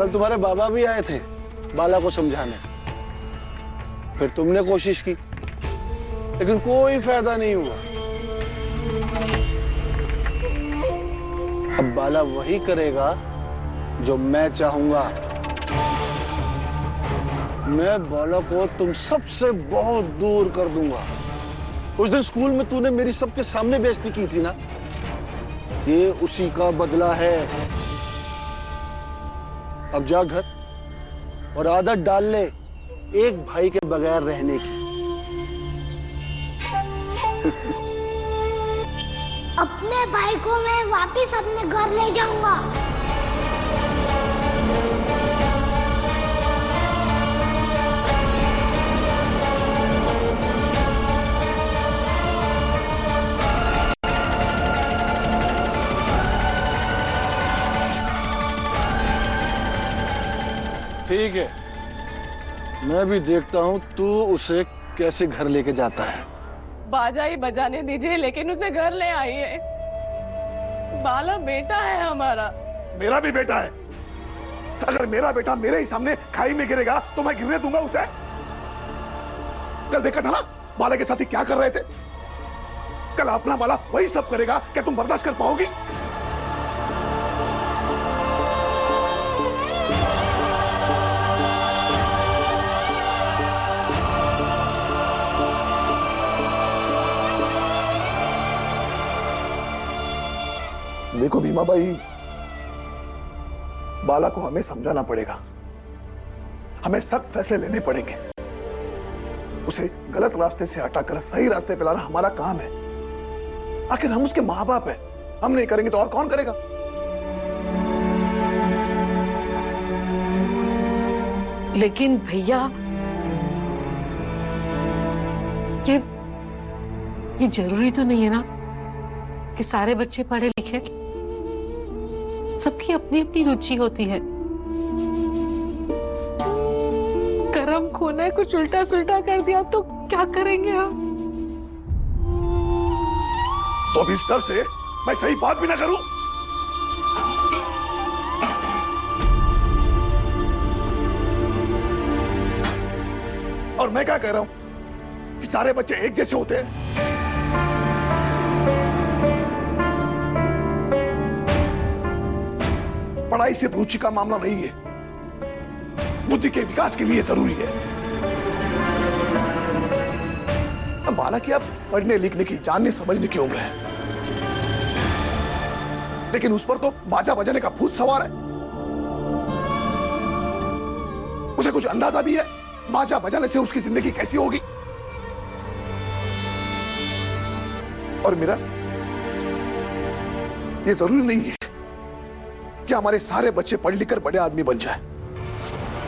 कल तुम्हारे बाबा भी आए थे बाला को समझाने, फिर तुमने कोशिश की लेकिन कोई फायदा नहीं हुआ। अब बाला वही करेगा जो मैं चाहूंगा। मैं बाला को तुम सबसे बहुत दूर कर दूंगा। उस दिन स्कूल में तूने मेरी सबके सामने बेइज्जती की थी ना, ये उसी का बदला है। अब जा घर और आदत डाल ले एक भाई के बगैर रहने की। अपने भाई को मैं वापस अपने घर ले जाऊंगा। ठीक है, मैं भी देखता हूं तू उसे कैसे घर लेके जाता है। बाजा ही बजाने दीजिए, लेकिन उसे घर ले आइए। बाला बेटा है हमारा। मेरा भी बेटा है। अगर मेरा बेटा मेरे ही सामने खाई में गिरेगा तो मैं गिरने दूंगा उसे? कल देखा था ना बाला के साथ ही क्या कर रहे थे। कल अपना बाला वही सब करेगा, क्या तुम बर्दाश्त कर पाओगी? देखो भीमा भाई, बाला को हमें समझाना पड़ेगा। हमें सख्त फैसले लेने पड़ेंगे। उसे गलत रास्ते से हटाकर सही रास्ते पे लाना हमारा काम है। आखिर हम उसके मां बाप हैं। हम नहीं करेंगे तो और कौन करेगा? लेकिन भैया, ये जरूरी तो नहीं है ना कि सारे बच्चे पढ़े लिखे। सबकी अपनी अपनी रुचि होती है। करम खोने कुछ उल्टा सुल्टा कर दिया तो क्या करेंगे हम? तो अब इस डर से मैं सही बात भी ना करूं। और मैं क्या कह रहा हूं कि सारे बच्चे एक जैसे होते हैं। पढ़ाई से रुचि का मामला नहीं है, बुद्धि के विकास के लिए जरूरी है। अब बाला की अब पढ़ने लिखने की, जानने समझने की उम्र है, लेकिन उस पर तो बाजा बजाने का भूत सवार है। उसे कुछ अंदाजा भी है बाजा बजाने से उसकी जिंदगी कैसी होगी। और मेरा ये जरूरी नहीं है कि हमारे सारे बच्चे पढ़ लिख कर बड़े आदमी बन जाएं,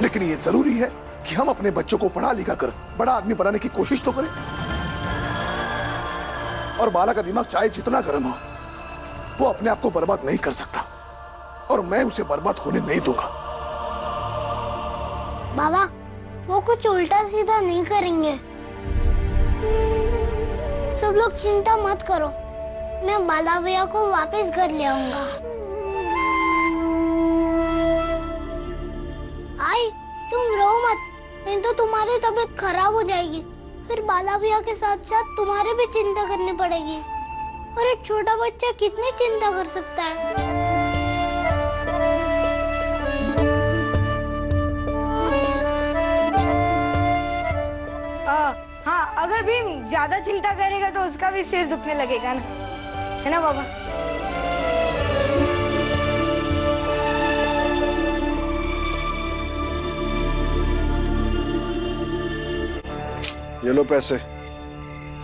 लेकिन ये जरूरी है कि हम अपने बच्चों को पढ़ा लिखा कर बड़ा आदमी बनाने की कोशिश तो करें। और बाला का दिमाग चाहे जितना गर्म हो, वो अपने आप को बर्बाद नहीं कर सकता, और मैं उसे बर्बाद होने नहीं दूंगा। बाबा, वो कुछ उल्टा सीधा नहीं करेंगे। सब लोग चिंता मत करो, मैं बाला भैया को वापस घर ले आऊंगा। आई, तुम रो मत, नहीं तो तुम्हारी तबीयत खराब हो जाएगी। फिर बाला भैया के साथ साथ तुम्हारे भी चिंता करनी पड़ेगी। और एक छोटा बच्चा कितनी चिंता कर सकता है। हाँ, अगर भी ज्यादा चिंता करेगा तो उसका भी सिर दुखने लगेगा ना, है ना बाबा? ये लो पैसे,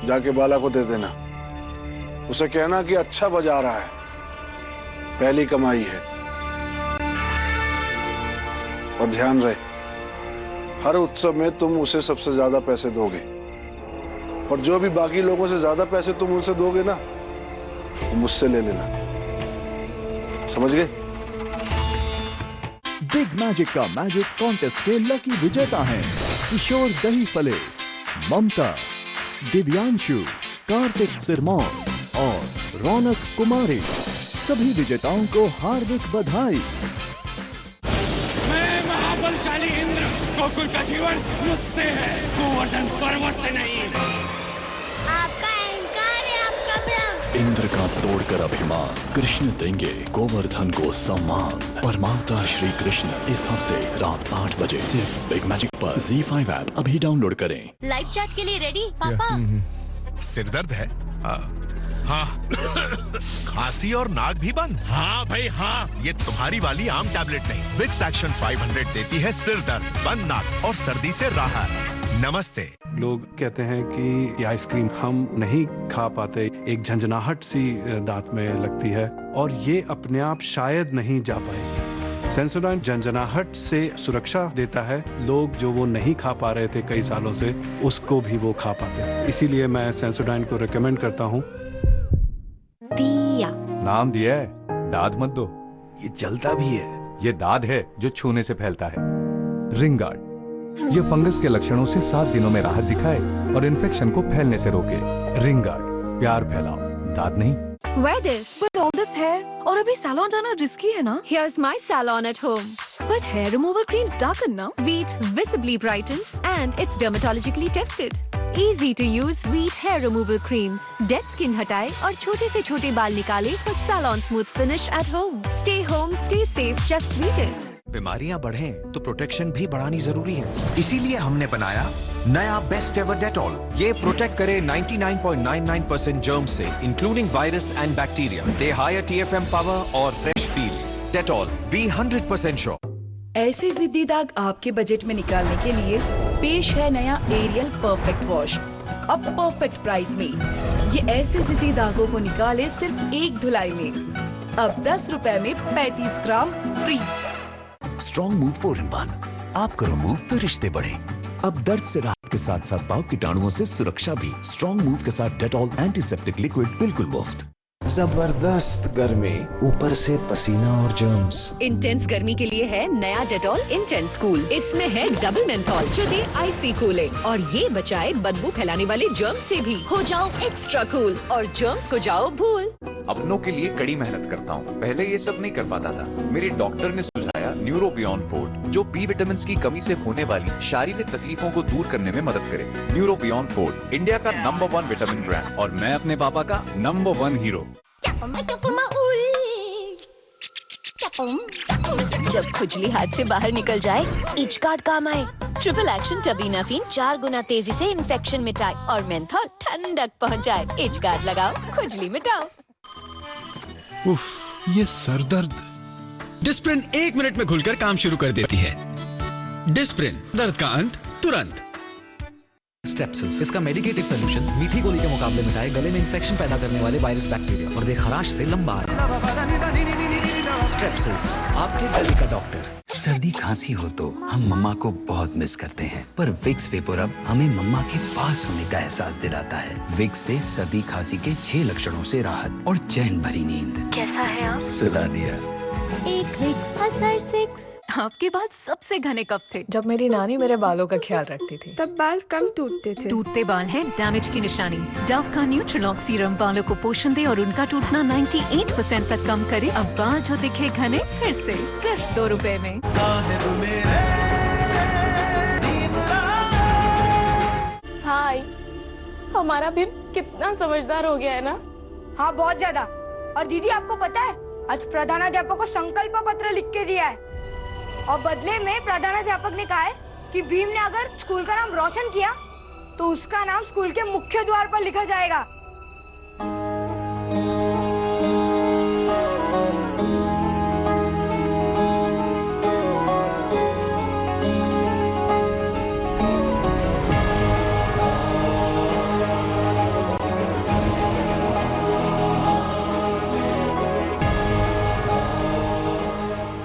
जाके बाला को दे देना। उसे कहना कि अच्छा बजा रहा है, पहली कमाई है। और ध्यान रहे, हर उत्सव में तुम उसे सबसे ज्यादा पैसे दोगे, और जो भी बाकी लोगों से ज्यादा पैसे तुम उनसे दोगे ना, वो मुझसे ले लेना। समझ गए? बिग मैजिक का मैजिक कॉन्टेस्ट के लकी विजेता हैं किशोर दही फले, ममता, दिव्यांशु, कार्तिक सिरमौर और रौनक कुमारी। सभी विजेताओं को हार्दिक बधाई। मैं गोकुल का जीवन मुझसे है, गोवर्धन पर्वत से नहीं। आपका अहंकार है, आपका भ्रम। इंद्र का तोड़कर अभिमान, कृष्ण देंगे गोवर्धन को सम्मान। परमावतार श्री कृष्ण इस हफ्ते रात 8 बजे सिर्फ बिग मैजिक पर। ZEE5 ऐप अभी डाउनलोड करें। लाइव चैट के लिए रेडी पापा? सिर दर्द है? हाँ। खांसी और नाक भी बंद? हाँ भाई हाँ। ये तुम्हारी वाली आम टैबलेट नहीं, विक्स एक्शन 500 देती है सिर दर्द, बंद नाक और सर्दी से राहत। नमस्ते। लोग कहते हैं कि ये आइसक्रीम हम नहीं खा पाते, एक झंझनाहट सी दांत में लगती है और ये अपने आप शायद नहीं जा पाएगी। सेंसोडाइन झंझनाहट से सुरक्षा देता है। लोग जो वो नहीं खा पा रहे थे कई सालों से, उसको भी वो खा पाते हैं। इसीलिए मैं सेंसोडाइन को रिकमेंड करता हूँ। नाम दिया है, दाद मत दो। ये जलता भी है। ये दाद है जो छूने से फैलता है। रिंग गार्ड ये फंगस के लक्षणों से 7 दिनों में राहत दिखाए और इन्फेक्शन को फैलने से रोके। रिंग गार्ड, प्यार फैलाओ, दाद नहीं। Where this? With all this hair? और अभी salon जाना risky है ना? Here's my salon at home. But hair removal creams darken ना? Veet visibly brightens and it's dermatologically tested. Easy to use Veet hair removal cream. Dead skin हटाए और छोटे से छोटे बाल निकाले for salon smooth finish at home. Stay home, stay safe, just Veet it. बीमारियां बढ़ें तो प्रोटेक्शन भी बढ़ानी जरूरी है। इसीलिए हमने बनाया नया बेस्ट एवर डेटॉल। ये प्रोटेक्ट करे 99.99% जर्म से, including virus and bacteria. The higher TFM power और fresh feel. Dettol, be 100% sure. ऐसे जिद्दी दाग आपके बजट में निकालने के लिए पेश है नया एरियल परफेक्ट वॉश। अब परफेक्ट प्राइस में ये ऐसे जिद्दी दागों को निकाले सिर्फ एक धुलाई में। अब 10 रुपए में 35 ग्राम फ्री। Strong move 4-in-1। आप करो मूव तो रिश्ते बढ़े। अब दर्द से राहत के साथ साथ पाव कीटाणुओं से सुरक्षा भी। स्ट्रॉन्ग मूव के साथ डेटॉल एंटीसेप्टिक लिक्विड बिल्कुल मुफ्त। जबरदस्त गर्मी, ऊपर से पसीना और जर्म्स। इंटेंस गर्मी के लिए है नया डेटॉल इंटेंस कूल। इसमें है डबल मेंथॉल जो दे आइसी कूलिंग और ये बचाए बदबू फैलाने वाले जर्म्स से भी। हो जाओ एक्स्ट्रा कूल और जर्म्स को जाओ भूल। अपनों के लिए कड़ी मेहनत करता हूँ। पहले ये सब नहीं कर पाता था। मेरे डॉक्टर ने सुझाया न्यूरो बियॉन्ड फूड, जो बी विटामिन की कमी से होने वाली शारीरिक तकलीफों को दूर करने में मदद करे। न्यूरो बियॉन्ड फूड, इंडिया का नंबर 1 विटामिन ब्रांड और मैं अपने पापा का नंबर 1 हीरो। जब खुजली हाथ से बाहर निकल जाए, इच गार्ड काम आए। ट्रिपल एक्शन टबीनाफिन 4 गुना तेजी से इन्फेक्शन मिटाए और मेंथॉल ठंडक पहुंचाए। इच गार्ड लगाओ, खुजली मिटाओ। उफ, ये सर दर्द। डिस्प्रिन 1 मिनट में घुलकर काम शुरू कर देती है। डिस्प्रिन, दर्द का अंत तुरंत। स्ट्रेप्सिल्स, इसका मेडिकेटेड सोल्यूशन मीठी गोली के मुकाबले मिटाए गले में इंफेक्शन पैदा करने वाले वायरस बैक्टीरिया और दे खराश से लंबा स्ट्रेप्सिल्स, आपके गले का डॉक्टर। सर्दी खांसी हो तो हम मम्मा को बहुत मिस करते हैं, पर विक्स वेपोरब हमें मम्मा के पास होने का एहसास दिलाता है। विक्स दे सर्दी खांसी के 6 लक्षणों से राहत और चैन भरी नींद। कैसा है आप? सुला दिया। एक विक्स असर 6। आपके बाल सबसे घने कब थे? जब मेरी नानी मेरे बालों का ख्याल रखती थी। तब बाल कम टूटते थे। टूटते बाल हैं डैमेज की निशानी। डव का न्यूट्रिलॉक सीरम बालों को पोषण दे और उनका टूटना 98% तक कम करे। अब बाल जो दिखे घने फिर से सिर्फ 2 रुपए में। हाय, हमारा भी कितना समझदार हो गया है ना? हाँ, बहुत ज्यादा। और दीदी, आपको पता है आज प्रधानाध्यापक को संकल्प पत्र लिख के दिया है और बदले में प्रधानाध्यापक ने कहा है कि भीम ने अगर स्कूल का नाम रोशन किया तो उसका नाम स्कूल के मुख्य द्वार पर लिखा जाएगा।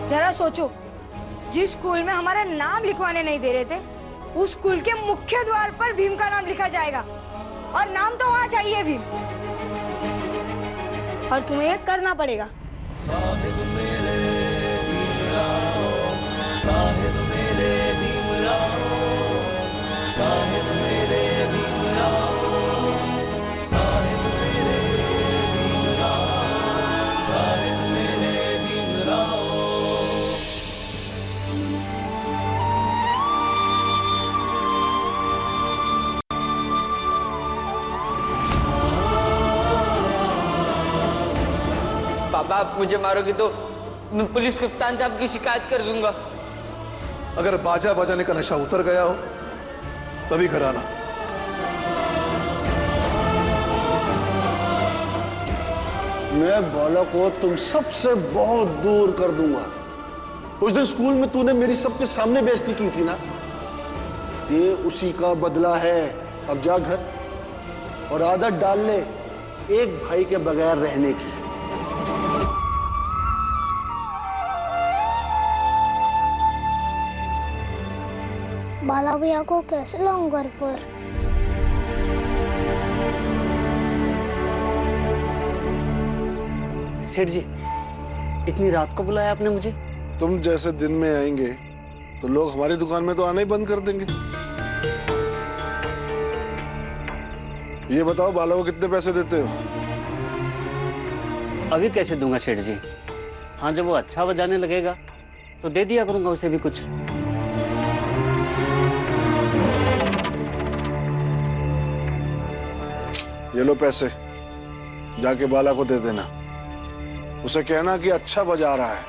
जरा सोचो, जिस स्कूल में हमारा नाम लिखवाने नहीं दे रहे थे, उस स्कूल के मुख्य द्वार पर भीम का नाम लिखा जाएगा और नाम तो वहां चाहिए भीम। और तुम्हें ये करना पड़ेगा। साहिब मेरे भीमराव, साहिब मेरे भीमराव, साहिब मेरे भीमराव, साहिब मेरे भीमराव, साहिब मेरे भीमराव। आप मुझे मारोगे तो मैं पुलिस कप्तान साहब की शिकायत कर दूंगा। अगर बाजा बजाने का नशा उतर गया हो तभी घर आना। मैं बाला को तुम सबसे बहुत दूर कर दूंगा। उस दिन स्कूल में तूने मेरी सबके सामने बेइज्जती की थी ना, ये उसी का बदला है। अब जा घर और आदत डाल ले एक भाई के बगैर रहने की। बाला भैया को कैसे लाऊं घर पर? सेठ जी, इतनी रात को बुलाया आपने मुझे? तुम जैसे दिन में आएंगे तो लोग हमारी दुकान में तो आना ही बंद कर देंगे। ये बताओ बाला को कितने पैसे देते हो? अभी कैसे दूंगा सेठ जी? हाँ, जब वो अच्छा बजाने लगेगा तो दे दिया करूंगा उसे भी कुछ। ये लो पैसे, जाके बाला को दे देना। उसे कहना कि अच्छा बजा रहा है,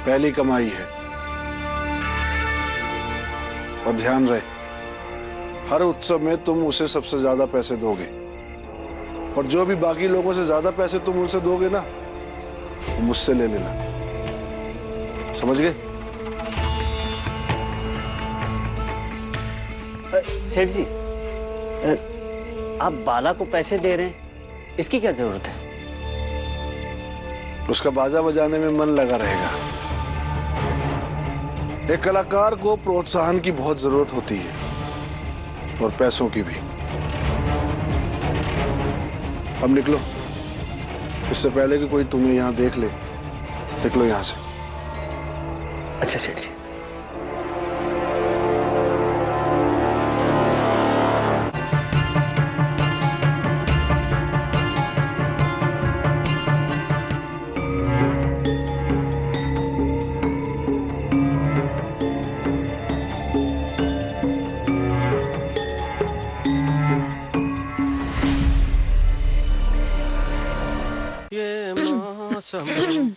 पहली कमाई है। और ध्यान रहे, हर उत्सव में तुम उसे सबसे ज्यादा पैसे दोगे, और जो भी बाकी लोगों से ज्यादा पैसे तुम उनसे दोगे ना, वो मुझसे ले लेना। समझ गए? सेठ जी, आप बाला को पैसे दे रहे हैं, इसकी क्या जरूरत है? उसका बाजा बजाने में मन लगा रहेगा। एक कलाकार को प्रोत्साहन की बहुत जरूरत होती है, और पैसों की भी। अब निकलो, इससे पहले कि कोई तुम्हें यहां देख ले। निकलो यहां से। अच्छा सेठ जी।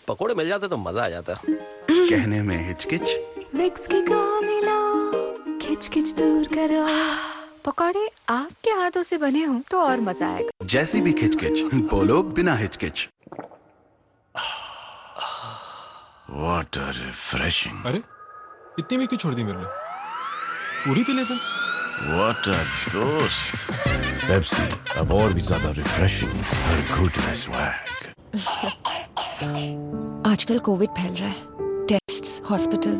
पकोड़े मिल जाते तो मजा आ जाता। कहने में हिचकिच। विक्स की को मिला, खिच खिच दूर करो। पकौड़े आपके हाथों से बने हों तो और मजा आएगा। जैसी भी खिचकिच, बोलो बिना हिचकिच। What a refreshing। अरे इतनी भी क्यों छोड़ दी मेरे लिए? पूरी पी लेते। What a दोस्त। पेप्सी अब और भी ज्यादा रिफ्रेशिंग। हर घूंट में स्वैग। आजकल कोविड फैल रहा है, टेस्ट, हॉस्पिटल,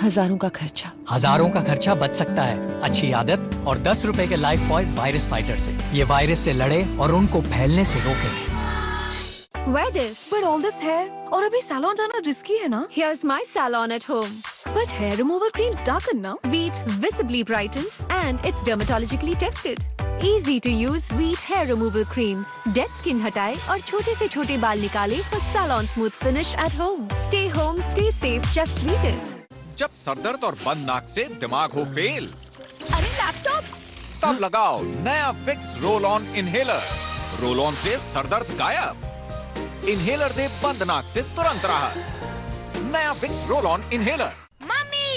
हजारों का खर्चा। हजारों का खर्चा बच सकता है अच्छी आदत और 10 रुपए के लाइफ पॉइंट वायरस फाइटर से। ये वायरस से लड़े और उनको फैलने से रोके। Wear this, but all this hair, और अभी salon जाना risky है ना? Here's my salon at home. But hair remover creams darken ना? Veet visibly brightens and it's dermatologically tested. Easy to use Veet hair removal cream. Dead skin हटाए और छोटे से छोटे बाल निकाले for salon smooth finish at home. Stay home, stay safe, just Veet it. जब सरदर्द और बंद नाक से दिमाग हो फेल, अरे लैपटॉप! तब लगाओ नया Vicks roll on inhaler. Roll on से सरदर्द गायब, इनहेलर दे बंद नाक से तुरंत राहत। नया Vicks roll on inhaler. Mummy,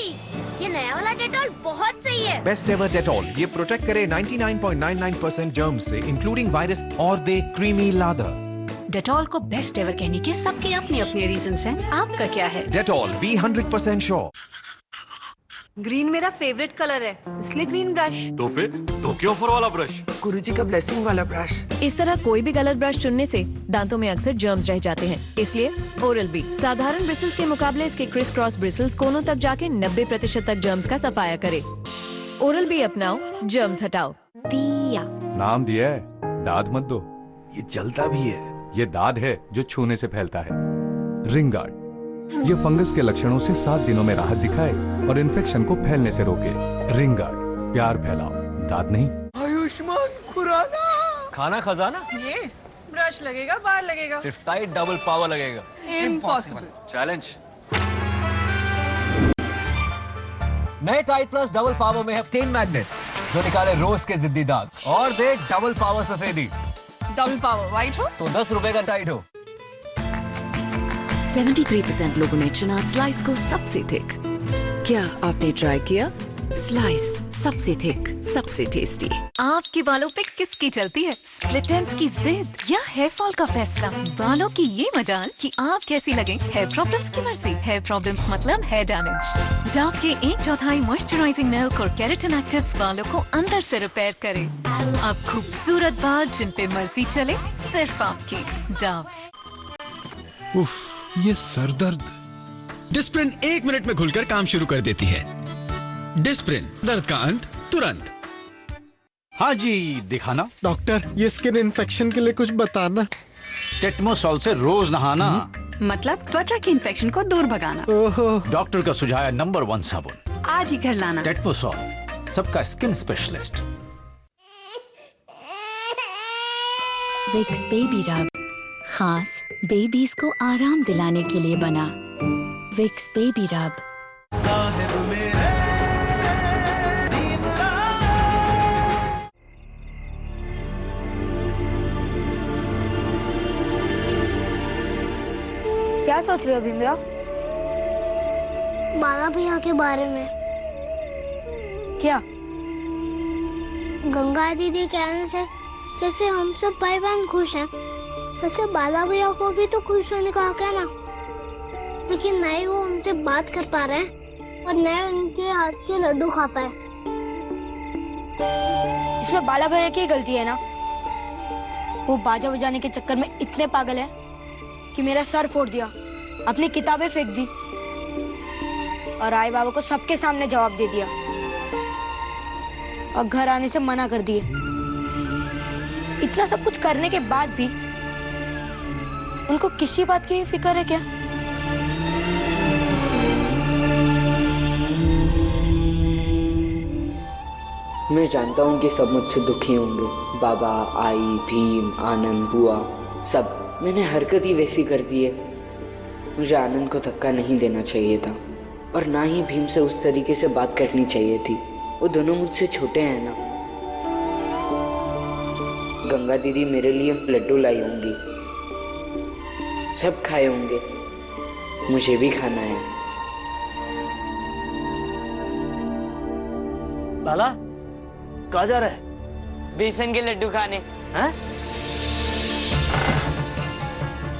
ये नया वाला डेटॉल बहुत सही है। बेस्ट एवर डेटॉल, ये प्रोटेक्ट करे 99.99% जर्म से, इंक्लूडिंग वायरस, और दे क्रीमी लादर। डेटॉल को बेस्ट एवर कहने के सबके अपने अपने रीजंस हैं। आपका क्या है? Dettol, be 100% sure. ग्रीन मेरा फेवरेट कलर है, इसलिए ग्रीन ब्रश। तो फिर टोक्यो फॉर वाला ब्रश। गुरुजी का ब्लेसिंग वाला ब्रश। इस तरह कोई भी गलत ब्रश चुनने से दांतों में अक्सर जर्म्स रह जाते हैं, इसलिए ओरल बी साधारण ब्रिसल्स के मुकाबले इसके क्रिस क्रॉस ब्रिसल्स कोनों तक जाके 90% तक जर्म्स का सफाया करे। ओरल बी अपनाओ, जर्म्स हटाओ। दिया नाम दिया है, दाद मत दो। ये जलता भी है। ये दाद है जो छूने से फैलता है। रिंग गार्ड, ये फंगस के लक्षणों से 7 दिनों में राहत दिखाए और इन्फेक्शन को फैलने से रोके। रिंग गार्ड, प्यार फैलाओ, दाद नहीं। आयुष्मान खुराना। खाना खजाना। ये ब्रश लगेगा, बार लगेगा, सिर्फ टाइट डबल पावर लगेगा। इम्पॉसिबल। चैलेंज। नए टाइट प्लस डबल पावर में है 3 मैग्नेट जो निकाले रोज के जिद्दी दाग और दे डबल पावर सफेदी। डबल पावर व्हाइट हो तो 10 रुपए का टाइट हो। 73% लोगों ने चुना स्लाइस को सबसे थिक। क्या आपने ट्राई किया? स्लाइस सबसे थिक, सबसे टेस्टी। आपके बालों पे किसकी चलती है? स्प्लिट एंड्स की जिद या हेयर फॉल का फैसला? बालों की ये मजाल कि आप कैसी लगे, हेयर प्रॉब्लम्स की मर्जी। हेयर प्रॉब्लम्स मतलब हेयर डैमेज। डव के 1/4 मॉइस्चराइजिंग मिल्क और केराटिन एक्टिव्स बालों को अंदर से रिपेयर करे। अब खूबसूरत बाल जिन पे मर्जी चले, सिर्फ आपकी डव। उफ, ये सरदर्द। डिस्प्रिन 1 मिनट में घुलकर काम शुरू कर देती है। डिस्प्रिन, दर्द का अंत तुरंत। हाँ जी, दिखाना। डॉक्टर, ये स्किन इन्फेक्शन के लिए कुछ बताना। टेटमोसॉल से रोज नहाना। मतलब त्वचा के इन्फेक्शन को दूर भगाना। डॉक्टर का सुझाया नंबर 1 साबुन। आज ही घर लाना। टेटमोसॉल, सबका स्किन स्पेशलिस्ट। विक्स बेबी रब, खास बेबीज को आराम दिलाने के लिए बना। विक्स बेबी रब। क्या सोच रहे हो भीमराव? बाला भैया के बारे में। क्या? गंगा दीदी कहने से जैसे हम सब भाई बहन खुश हैं, वैसे बाला भैया को भी तो खुश होने का हक है ना। लेकिन न ही वो उनसे बात कर पा रहे हैं और न ही उनके हाथ के लड्डू खा पाए। इसमें बाला भैया की गलती है ना। वो बाजा बजाने के चक्कर में इतने पागल है कि मेरा सर फोड़ दिया, अपनी किताबें फेंक दी और आई बाबा को सबके सामने जवाब दे दिया और घर आने से मना कर दिए। इतना सब कुछ करने के बाद भी उनको किसी बात की फिक्र है क्या? मैं जानता हूँ कि सब मुझसे दुखी होंगे। बाबा, आई, भीम, आनंद, बुआ, सब। मैंने हरकत ही वैसी कर दी है। मुझे आनंद को धक्का नहीं देना चाहिए था और ना ही भीम से उस तरीके से बात करनी चाहिए थी। वो दोनों मुझसे छोटे हैं ना। गंगा दीदी मेरे लिए लड्डू लाई होंगी, सब खाए होंगे, मुझे भी खाना है। बाला, कहाँ जा रहा है? बेसन के लड्डू खाने। हाँ?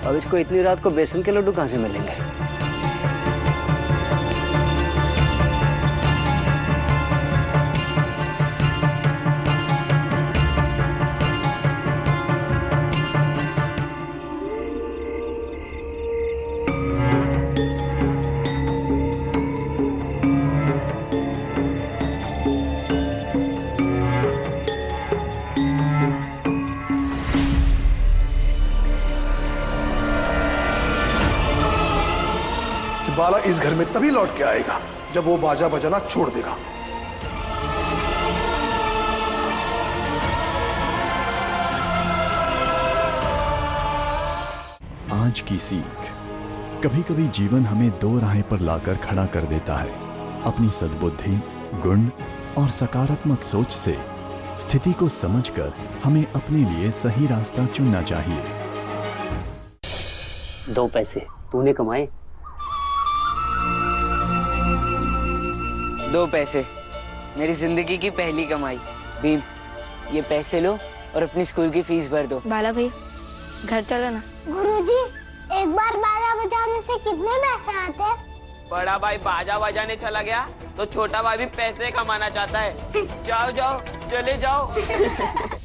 अब इसको इतनी रात को बेसन के लड्डू कहाँ से मिलेंगे? बाला इस घर में तभी लौट के आएगा जब वो बाजा बजाना छोड़ देगा। आज की सीख। कभी कभी जीवन हमें 2 राहें पर लाकर खड़ा कर देता है। अपनी सद्बुद्धि, गुण और सकारात्मक सोच से स्थिति को समझकर हमें अपने लिए सही रास्ता चुनना चाहिए। 2 पैसे तूने कमाए? 2 पैसे मेरी जिंदगी की पहली कमाई। भीम, ये पैसे लो और अपनी स्कूल की फीस भर दो। बाला भैया, घर चलो ना। गुरुजी, एक बार बाजा बजाने से कितने पैसे आते हैं? बड़ा भाई बाजा बजाने चला गया तो छोटा भाई भी पैसे कमाना चाहता है। जाओ जाओ, चले जाओ।